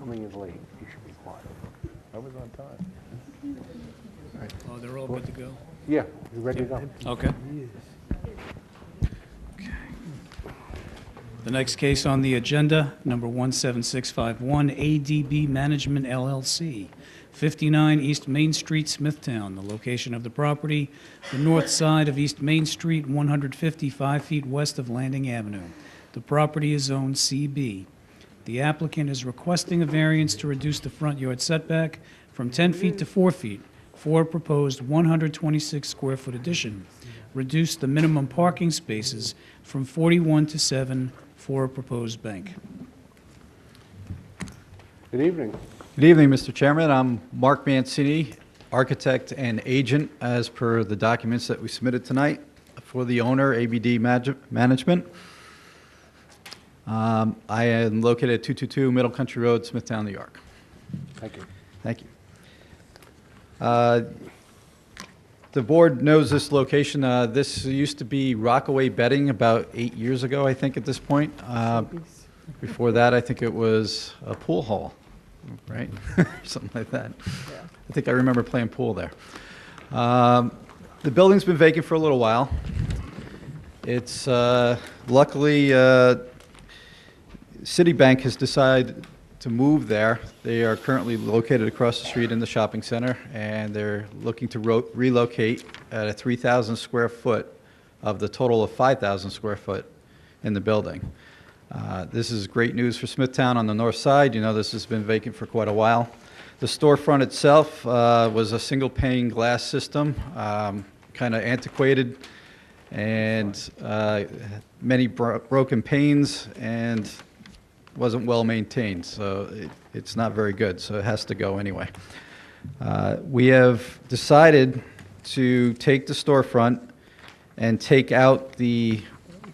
coming in late. You should be quiet. I was on time. Oh, they're all good to go? Yeah, you ready to go? Okay. The next case on the agenda, number 17651, ADB Management LLC, 59 East Main Street, Smithtown. The location of the property, the north side of East Main Street, 155 feet west of Landing Avenue. The property is zoned CB. The applicant is requesting a variance to reduce the front yard setback from 10 feet to 4 feet for a proposed 126 square foot addition. Reduce the minimum parking spaces from 41 to 7 for a proposed bank. Good evening. Good evening, Mr. Chairman. I'm Mark Mancini, architect and agent as per the documents that we submitted tonight for the owner, ABD Management. I am located at 222 Middle Country Road, Smithtown, New York. Thank you. Thank you. The board knows this location. This used to be Rockaway Bedding about 8 years ago, I think, at this point. Before that, I think it was a pool hall, right? Something like that. I think I remember playing pool there. The building's been vacant for a little while. It's luckily Citibank has decided to move there. They are currently located across the street in the shopping center, and they're looking to relocate at a 3,000 square foot of the total of 5,000 square foot in the building. This is great news for Smithtown on the north side. You know, this has been vacant for quite a while. The storefront itself was a single pane glass system, kind of antiquated, and many broken panes, and wasn't well maintained, so it's not very good, so it has to go anyway. We have decided to take the storefront and take out the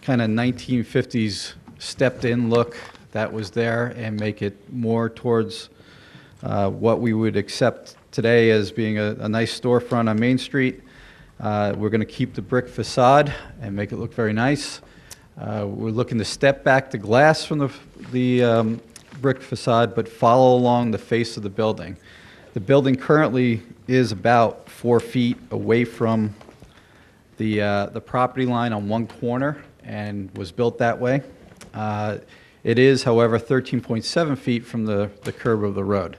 kind of 1950s stepped-in look that was there and make it more towards what we would accept today as being a nice storefront on Main Street. We're going to keep the brick facade and make it look very nice. We're looking to step back the glass from the brick facade, but follow along the face of the building. The building currently is about 4 feet away from the property line on one corner and was built that way. It is, however, 13.7 feet from the curb of the road,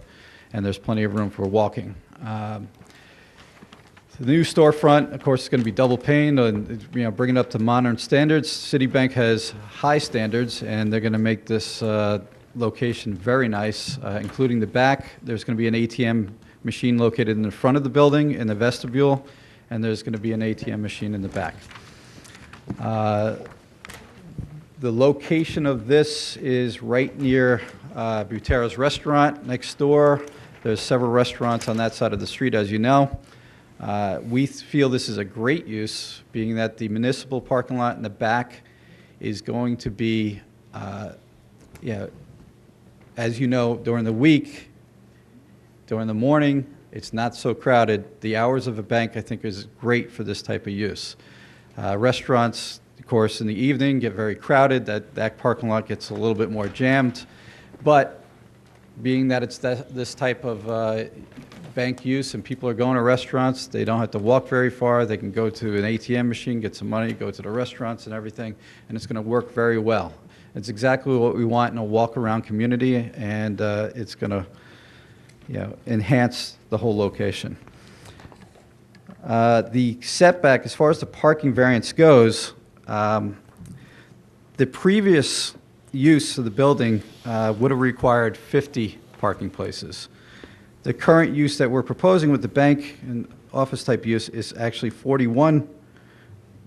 and there's plenty of room for walking. The new storefront, of course, is going to be double pane, and bring it up to modern standards. Citibank has high standards, and they're going to make this location very nice, including the back. There's going to be an ATM machine located in the front of the building in the vestibule, and there's going to be an ATM machine in the back. The location of this is right near Butera's restaurant next door. There's several restaurants on that side of the street, as you know. We feel this is a great use, being that the municipal parking lot in the back is going to be, as you know, during the week, during the morning, it's not so crowded. The hours of a bank, I think, is great for this type of use. Restaurants, of course, in the evening get very crowded. That parking lot gets a little bit more jammed. But being that it's this type of bank use and people are going to restaurants, they don't have to walk very far. They can go to an ATM machine, get some money, go to the restaurants and everything, and it's going to work very well. It's exactly what we want in a walk-around community, and it's going to enhance the whole location. The setback, as far as the parking variance goes, the previous use of the building would have required 50 parking places. The current use that we're proposing with the bank and office type use is actually 41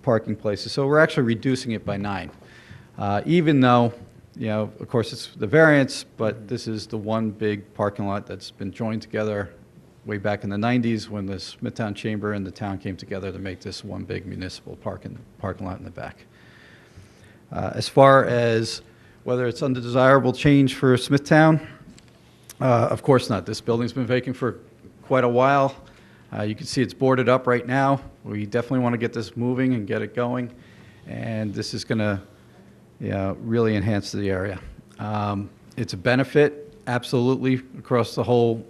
parking places, so we're actually reducing it by 9. Even though, of course it's the variance, but this is the one big parking lot that's been joined together way back in the 90s when the Smithtown Chamber and the town came together to make this one big municipal parking lot in the back. As far as whether it's undesirable change for Smithtown, of course not. This building's been vacant for quite a while. You can see it's boarded up right now. We definitely want to get this moving and get it going, and this is going to really enhance the area. It's a benefit absolutely across the whole,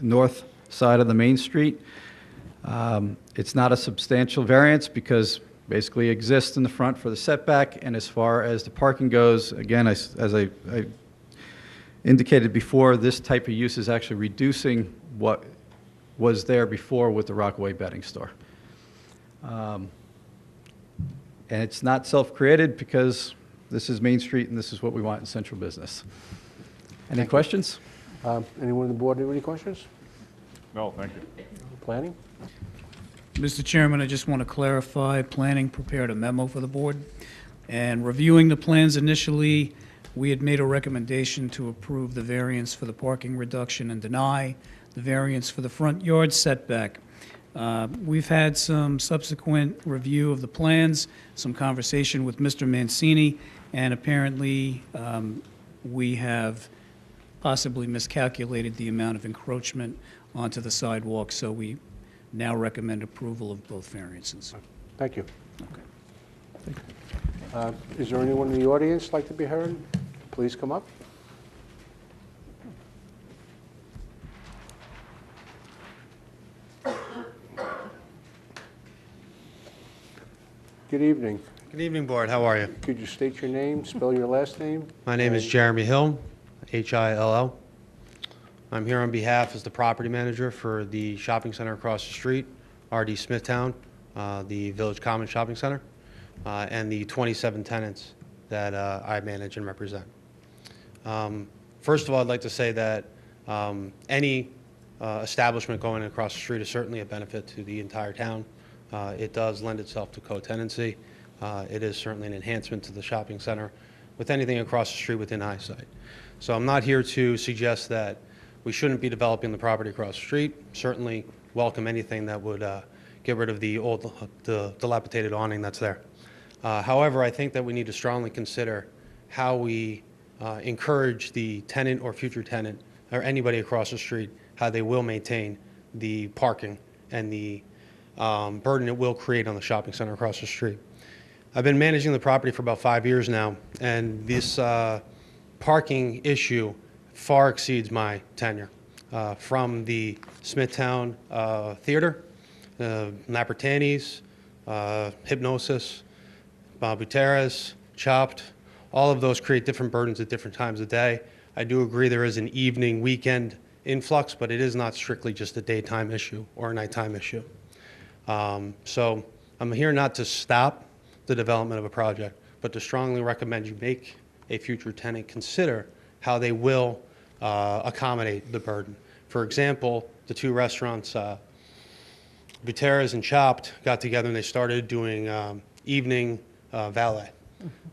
north side of the Main Street. It's not a substantial variance because basically exists in the front for the setback, and as far as the parking goes, again, as I indicated before, this type of use is actually reducing what was there before with the Rockaway Bedding Store. And it's not self-created because this is Main Street and this is what we want in central business. Any questions? Anyone on the board have any questions? No, thank you. Planning? Mr. Chairman, I just want to clarify, planning prepared a memo for the board, and reviewing the plans initially, we had made a recommendation to approve the variance for the parking reduction and deny the variance for the front yard setback. We've had some subsequent review of the plans, some conversation with Mr. Mancini, and apparently we have possibly miscalculated the amount of encroachment onto the sidewalk, so we now recommend approval of both variances. Thank you. Okay. Is there anyone in the audience like to be heard? Please come up. Good evening. Good evening, Board. How are you? Could you state your name, spell your last name? My name is and- Jeremy Hill, Hill. I'm here on behalf as the property manager for the shopping center across the street, RD Smithtown, the Village Common Shopping Center, and the 27 tenants that I manage and represent. First of all, I'd like to say that any establishment going across the street is certainly a benefit to the entire town. It does lend itself to co-tenancy. It is certainly an enhancement to the shopping center with anything across the street within eyesight. So I'm not here to suggest that we shouldn't be developing the property across the street. Certainly welcome anything that would get rid of the old, the dilapidated awning that's there. However, I think that we need to strongly consider how we encourage the tenant or future tenant or anybody across the street, how they will maintain the parking and the burden it will create on the shopping center across the street. I've been managing the property for about 5 years now, and this parking issue far exceeds my tenure. From the Smithtown Theater, Napertani's, Hypnosis, Buteras, Chopped, all of those create different burdens at different times of day. I do agree there is an evening, weekend influx, but it is not strictly just a daytime issue or a nighttime issue. So I'm here not to stop the development of a project, but to strongly recommend you make a future tenant consider how they will accommodate the burden. For example, the two restaurants, Buteras and Chopped, got together and they started doing evening valet.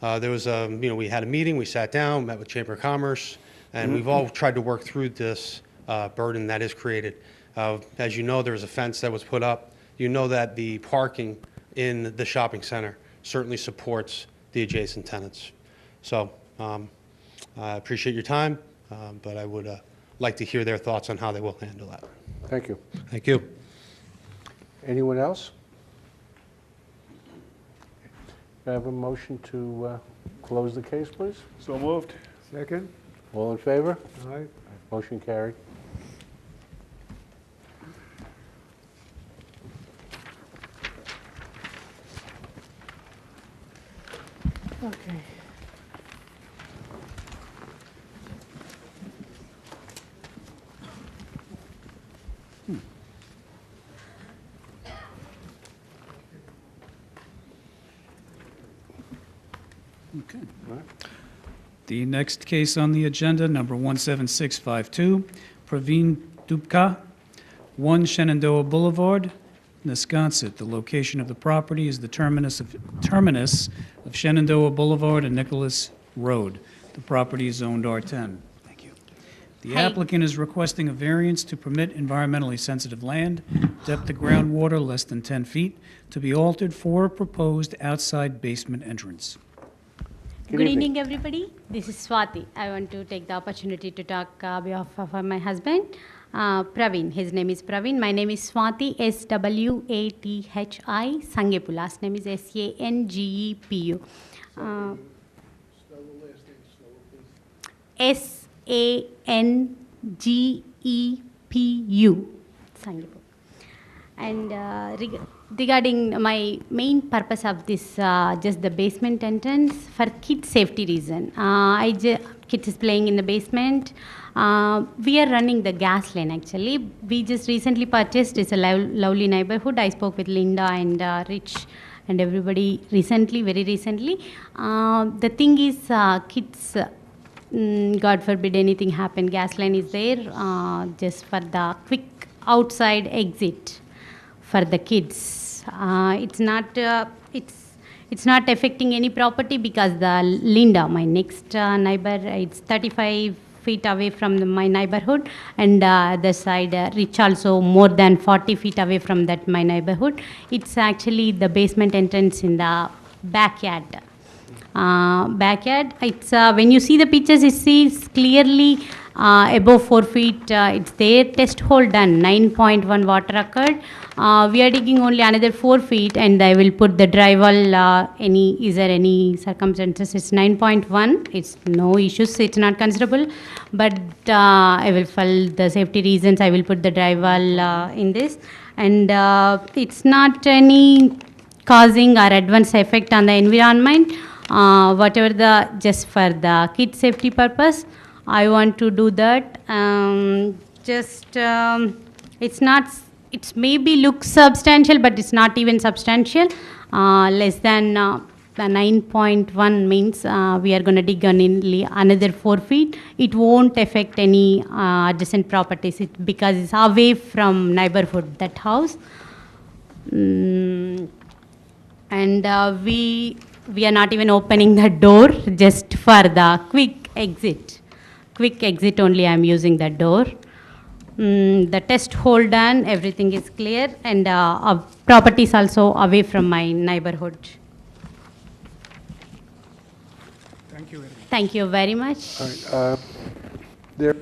There was we had a meeting, we sat down, met with Chamber of Commerce, and we've all tried to work through this burden that is created. As you know, there was a fence that was put up. You know that the parking in the shopping center certainly supports the adjacent tenants. So I appreciate your time, but I would like to hear their thoughts on how they will handle that. Thank you. Thank you. Anyone else? Can I have a motion to close the case, please? So moved. Second. All in favor? Aye. Motion carried. Okay. Okay. The next case on the agenda, number 17652, Praveen Duka, 1 Shenandoah Boulevard, Wisconsin. The location of the property is the terminus of Shenandoah Boulevard and Nicholas Road. The property is zoned R10. Thank you. The Hi. applicant is requesting a variance to permit environmentally sensitive land, depth of groundwater less than 10 feet, to be altered for a proposed outside basement entrance. Good evening, everybody. This is Swati. I want to take the opportunity to talk on behalf of my husband, Praveen. His name is Praveen. My name is Swati, Swathi, Sangepu. Last name is Sangepu. Sangeepu. Sangeepu. And regarding my main purpose of this, just the basement entrance for kids safety reason. Kids is playing in the basement. We are running the gas line actually. We just recently purchased. It's a lovely neighborhood. I spoke with Linda and Rich and everybody recently, very recently. The thing is, kids. God forbid anything happen. Gas line is there just for the quick outside exit for the kids. It's not affecting any property because the Linda, my next neighbor, it's 35 feet away from my neighborhood, and the side Rich also more than 40 feet away from that my neighborhood. It's actually the basement entrance in the backyard. It's when you see the pictures, it sees clearly above 4 feet. It's there. Test hole done. 9.1 water occurred. We are digging only another 4 feet, and I will put the drywall. Is there any circumstances? It's 9.1. It's no issues. It's not considerable, but I will follow the safety reasons. I will put the drywall in this, and it's not any causing or adverse effect on the environment. Whatever just for the kid safety purpose, I want to do that. It's maybe looks substantial, but it's not even substantial. Less than the 9.1 means we are going to dig only another 4 feet. It won't affect any adjacent properties because it's away from neighborhood, that house. And we are not even opening the door, just for the quick exit. Quick exit only I am using the door. The test hole done, everything is clear, and properties also away from my neighborhood. Thank you very much. All right,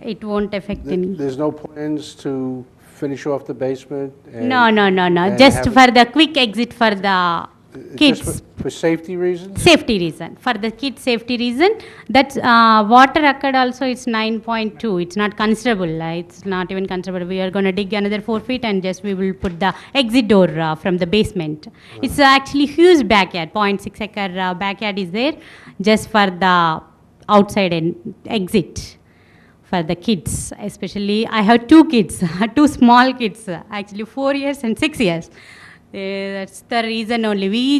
It won't affect any. there's no plans to finish off the basement? No. and Just have for the quick exit for the kids. Just for safety reasons? Safety reason. For the kids' safety reason. That's water occurred also, it's 9.2. It's not considerable. It's not even considerable. We are going to dig another 4 feet and just we will put the exit door from the basement. Right. It's actually huge backyard. 0.6 acre backyard is there just for the outside and exit for the kids. Especially, I have 2 kids, 2 small kids, actually 4 years and 6 years. That's the reason only. We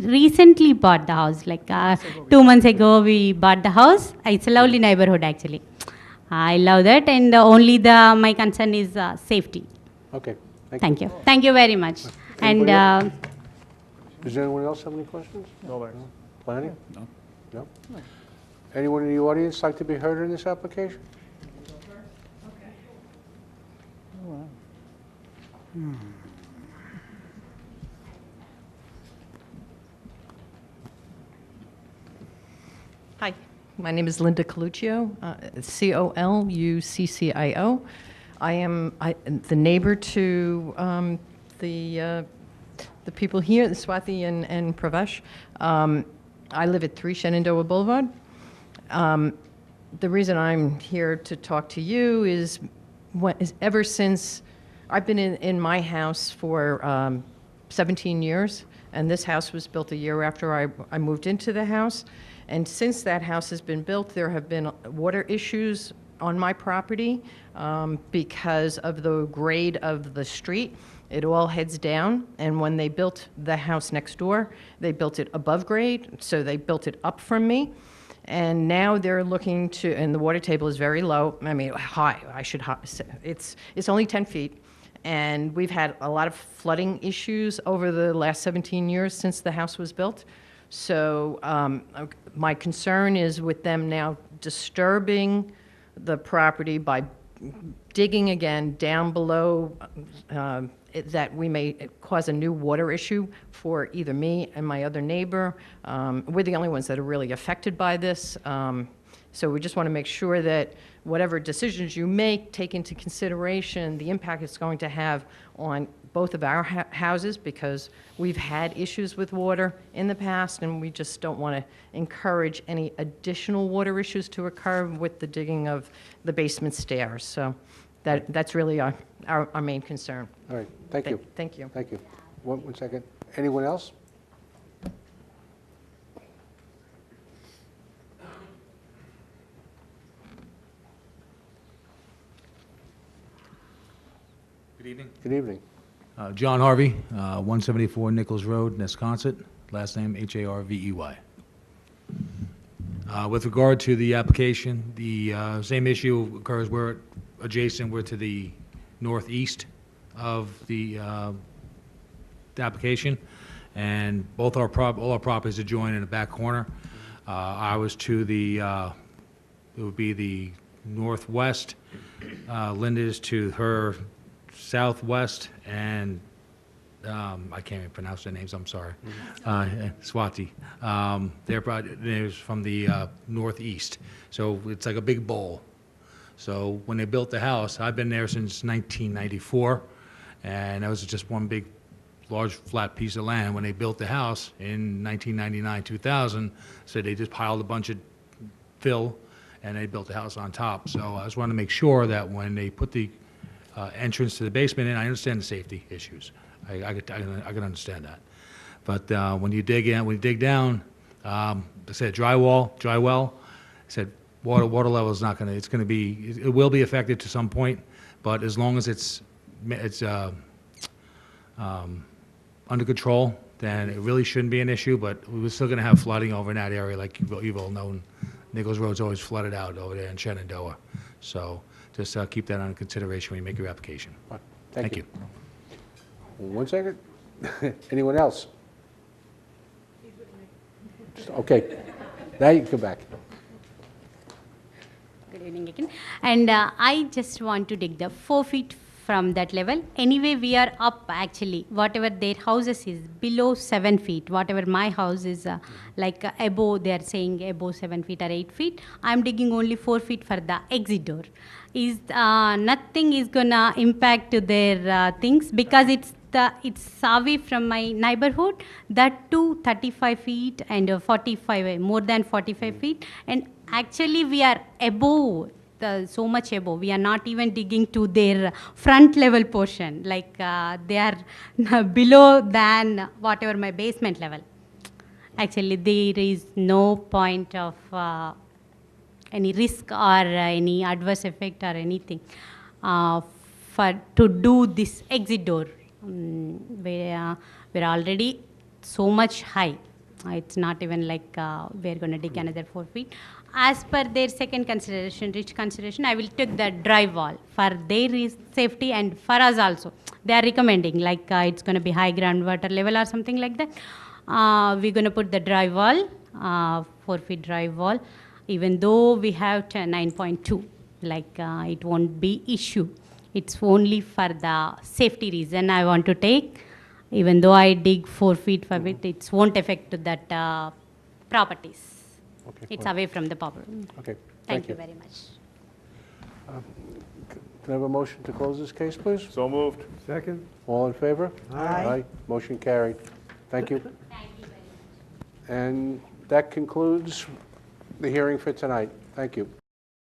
recently bought the house, like 2 months ago we bought the house. It's a lovely neighborhood actually. I love that, and only my concern is safety. Okay, Thank you. Thank you very much. Anybody And Does anyone else have any questions? No, thanks. Planning? No. Anyone in the audience like to be heard in this application? Hi, my name is Linda Coluccio, Coluccio. I am the neighbor to the people here, the Swati and Pravesh. I live at 3 Shenandoah Boulevard. The reason I'm here to talk to you is ever since I've been in my house for 17 years, and this house was built a year after I moved into the house. And since that house has been built, there have been water issues on my property because of the grade of the street. It all heads down, and when they built the house next door, they built it above grade, so they built it up from me. And now they're looking to, and the water table is very low, I mean, high, it's only 10 feet. And we've had a lot of flooding issues over the last 17 years since the house was built. So my concern is with them now disturbing the property by digging again down below, that we may cause a new water issue for either me and my other neighbor. We're the only ones that are really affected by this. So we just want to make sure that whatever decisions you make take into consideration the impact it's going to have on both of our houses because we've had issues with water in the past, and we just don't want to encourage any additional water issues to occur with the digging of the basement stairs. So that's really our main concern. All right, thank you. Thank you. Thank you. One second. Anyone else? Good evening. Good evening. John Harvey, 174 Nichols Road, Nesconset, last name Harvey. With regard to the application, the same issue occurs where adjacent, we're to the northeast of the application, and all our properties adjoin in the back corner. I was to the, it would be the northwest, Linda's to her southwest, and I can't even pronounce their names, I'm sorry. Swati. There's from the northeast. So it's like a big bowl. So when they built the house, I've been there since 1994, and that was just one big, large, flat piece of land. When they built the house in 1999, 2000, so they just piled a bunch of fill, and they built the house on top. So I just wanted to make sure that when they put the entrance to the basement in, I understand the safety issues. I can understand that. But when you dig in, when you dig down, I said dry well. I said water level is not going to. It's going to be. It will be affected to some point, but as long as it's under control, then it really shouldn't be an issue. But we're still going to have flooding over in that area, like you've all known. Nichols Road's always flooded out over there in Shenandoah. So just keep that under consideration when you make your application. Thank you. 1 second. Anyone else? Okay. Now you can come back. Good evening again. And I just want to dig the 4 feet from that level. Anyway, we are up actually. Whatever their houses is below 7 feet. Whatever my house is above, they are saying above 7 feet or 8 feet. I'm digging only 4 feet for the exit door. Is nothing is gonna impact to their things because it's away from my neighborhood. That too 35 feet and 45, more than 45 feet. And actually we are above. So much above. We are not even digging to their front level portion. They are below than whatever my basement level. Actually, there is no point of any risk or any adverse effect or anything to do this exit door. We're already so much high. It's not even like we're going to dig another 4 feet. As per their second consideration, rich consideration, I will take the dry wall for their safety and for us also. They are recommending it's going to be high groundwater level or something like that. We're going to put the dry wall, 4 feet dry wall, even though we have 9.2, it won't be issue. It's only for the safety reason I want to take. Even though I dig 4 feet for it, it won't affect that properties. Okay, It's fine. away from the property. Okay. Thank you very much. Can I have a motion to close this case, please? So moved. Second. All in favor? Aye. Motion carried. Thank you. Thank you very much. And that concludes the hearing for tonight. Thank you.